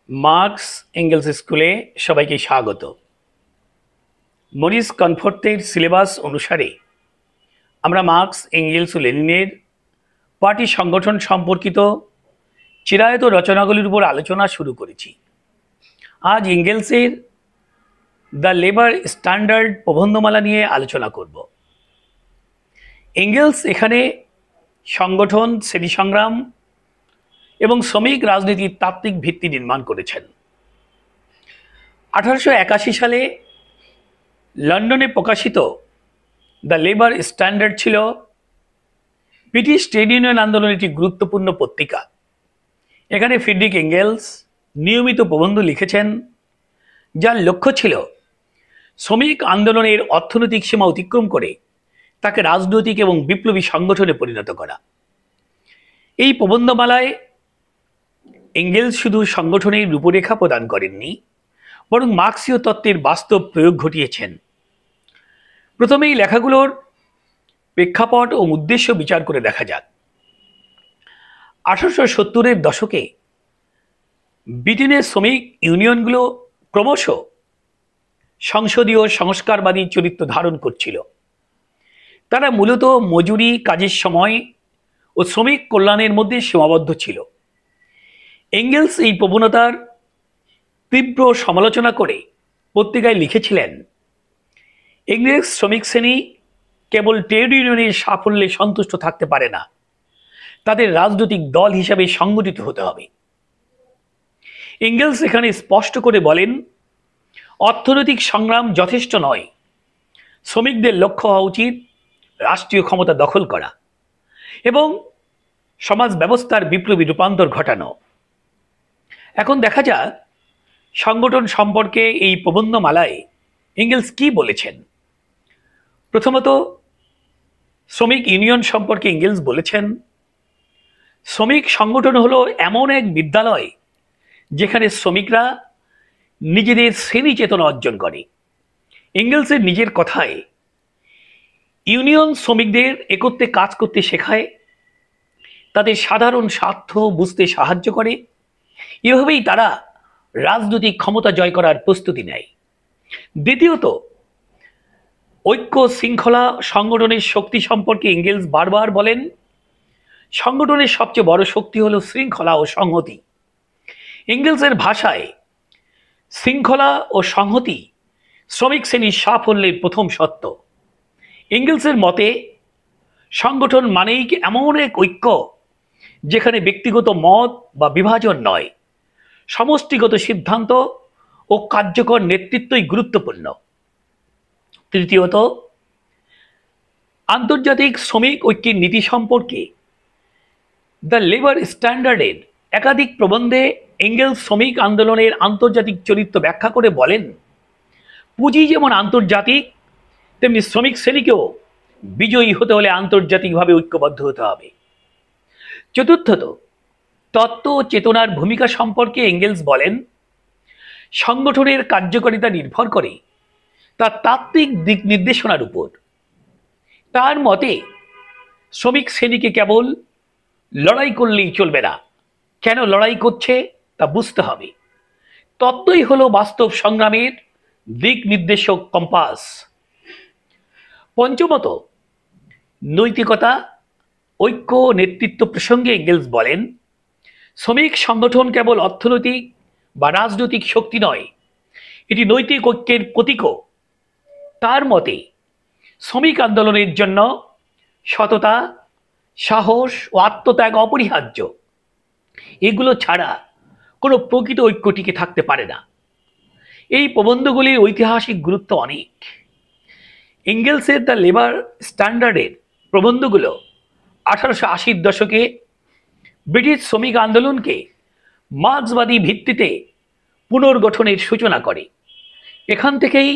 Marks Engels स्कूले सबाइके स्वागत। मरिस कनफोर्तेर syllabus अनुसारे आमरा मार्क्स एंगेल्स ओ लेनिनेर पार्टी संगठन सम्पर्कित चिरायत रचनागुलिर उपर आलोचना शुरू करेছি। आज एंगेल्सेर द लेबर स्टैंडार्ड प्रबंधमाला निये आलोचना करब। एंगेल्स एखाने संगठन श्रेणी संग्राम एवं श्रमिक राजनीतिर तात्विक भित्ति निर्माण करेছেন। 1881 साले लंडने प्रकाशित द लेबर स्टैंडार्ड छिलो ब्रिटिश ट्रेड यूनियन आंदोलन एक गुरुत्वपूर्ण पत्रिका। एखाने फ्रिडरिक एंगेल्स नियमित प्रबंध लिखेছেন जार लक्ष्य छिलो श्रमिक आंदोलनेर अर्थनैतिक सीमा अतिक्रम करे ताके राजनैतिक एवं विप्लबी संगठने परिणत करा। এই প্রবন্ধমালায় एंगेल्स शुधु संगठनेर रूपरेखा प्रदान करेनনি, बरং मार्क्सीय तत्त्वेर बास्तव प्रयोग घटिয়েছেন। प्रथमे এই লেখাগুলোর প্রেক্ষাপট ও উদ্দেশ্য বিচার করে দেখা যাক। 1870 এর দশকে ব্রিটেনের শ্রমিক ইউনিয়নগুলো ক্রমশ সংসদীয় সংস্কারবাদী চরিত্র ধারণ করছিল। তারা মূলত মজুরি, কাজের সময় ও শ্রমিক কল্যাণের মধ্যে সীমাবদ্ধ ছিল। एंगेल्स এই প্রবণতার তীব্র সমালোচনা করে পত্রিকায় লিখেছিলেন, ইংরেজ শ্রমিক শ্রেণী কেবল ট্রেড ইউনিয়নের সাফল্যে সন্তুষ্ট থাকতে পারে না, তাদের রাজনৈতিক দল হিসেবে সংগঠিত হতে হবে। এঙ্গেলস এখানে স্পষ্ট করে বলেন, অর্থনৈতিক সংগ্রাম যথেষ্ট নয়, শ্রমিকদের লক্ষ্য হওয়া উচিত রাষ্ট্রীয় ক্ষমতা দখল করা এবং সমাজ ব্যবস্থার বিপ্লবী রূপান্তর ঘটানো। এখন দেখা যাক সংগঠন সম্পর্কে এই প্রবন্ধমালায় এঙ্গেলস কি বলেছেন। প্রথমত শ্রমিক ইউনিয়ন সম্পর্কে এঙ্গেলস বলেছেন, শ্রমিক সংগঠন হলো এমন এক বিদ্যালয় যেখানে শ্রমিকরা নিজেদের শ্রেণী চেতনা অর্জন করে। এঙ্গেলসের নিজের কথায়, ইউনিয়ন শ্রমিকদের একত্রে কাজ করতে শেখায়, তাদের সাধারণ স্বার্থ বুঝতে সাহায্য করে, এভাবেই তারা রাজনৈতিক ক্ষমতা জয় করার প্রস্তুতি নেয়। দ্বিতীয়ত ঐক্য, শৃঙ্খলা, সংগঠনের শক্তি সম্পর্কে এঙ্গেলস বারবার বলেন, সংগঠনের সবচেয়ে বড় শক্তি হলো শৃঙ্খলা ও সংহতি। এঙ্গেলসের ভাষায় শৃঙ্খলা ও সংহতি শ্রমিক শ্রেণীর সাফল্যের প্রথম সত্য। এঙ্গেলসের মতে সংগঠন মানেই এমন এক ঐক্য যেখানে ব্যক্তিগত মত বা বিভাজন নয়, সমষ্টিগত সিদ্ধান্ত ও কার্যকর নেতৃত্বই গুরুত্বপূর্ণ। তৃতীয়ত আন্তর্জাতিক শ্রমিক ঐক্যের নীতি সম্পর্কে দ্য লেবার স্ট্যান্ডার্ডের একাধিক প্রবন্ধে এঙ্গেলস শ্রমিক আন্দোলনের আন্তর্জাতিক চরিত্র ব্যাখ্যা করে বলেন, পুঁজি যেমন আন্তর্জাতিক তেমনি শ্রমিক শ্রেণীকেও বিজয়ী হতে হলে আন্তর্জাতিকভাবে ঐক্যবদ্ধ হতে হবে। চতুর্থত তত্ত্ব ও চেতনার ভূমিকা সম্পর্কে এঙ্গেলস বলেন, সংগঠনের কার্যকারিতা নির্ভর করে তার তাত্ত্বিক দিক নির্দেশনার উপর। তার মতে শ্রমিক শ্রেণীকে কেবল লড়াই করলেই চলবে না, কেন লড়াই করছে তা বুঝতে হবে। তত্ত্বই হলো বাস্তব সংগ্রামের দিক নির্দেশক কম্পাস। পঞ্চমত নৈতিকতা, ঐক্য ও নেতৃত্ব প্রসঙ্গে এঙ্গেলস বলেন, শ্রমিক সংগঠন কেবল অর্থনৈতিক বা রাজনৈতিক শক্তি নয়, এটি নৈতিক ঐক্যের প্রতীকও। তার মতে শ্রমিক আন্দোলনের জন্য সততা, সাহস ও আত্মত্যাগ অপরিহার্য। এগুলো ছাড়া কোনো প্রকৃত ঐক্য টিকে থাকতে পারে না। এই প্রবন্ধগুলির ঐতিহাসিক গুরুত্ব অনেক। এঙ্গেলসের দ্য লেবার স্ট্যান্ডার্ডের প্রবন্ধগুলো 1880-র দশকে ব্রিটিশ শ্রমিক আন্দোলনকে মার্ক্সবাদী ভিত্তিতে পুনর্গঠনের সূচনা করে। এখান থেকেই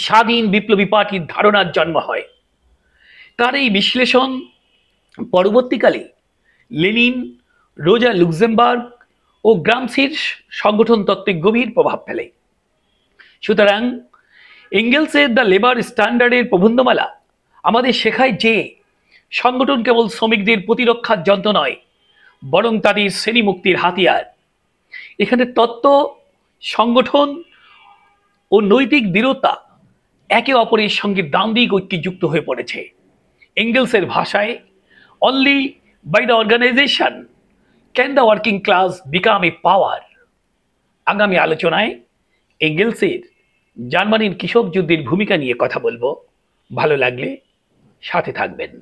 স্বাধীন বিপ্লবী পার্টির ধারণার জন্ম হয়। তার এই বিশ্লেষণ পরবর্তীকালে লেনিন, রোজা লুক্সেমবার্গ ও গ্রামসির সংগঠন তত্ত্বে গভীর প্রভাব ফেলে। সুতরাং এঙ্গেলসের দ্য লেবার স্ট্যান্ডার্ডের প্রবন্ধমালা আমাদের শেখায় যে সংগঠন কেবল শ্রমিকদের প্রতিরক্ষার যন্ত্র নয়, বরং তাদের শ্রেণী মুক্তির হাতিয়ার। এখানে তত্ত্ব, সংগঠন ও নৈতিক দৃঢ়তা একে অপরের সঙ্গে দ্বান্দ্বিক ঐক্যে যুক্ত হয়ে পড়েছে। এঙ্গেলসের ভাষায়, only by the organisation can the working class become a power. আগামী আলোচনায় এঙ্গেলসের জার্মানির কৃষক যুদ্ধের ভূমিকা নিয়ে কথা বলবো। ভালো লাগলে সাথে থাকবেন।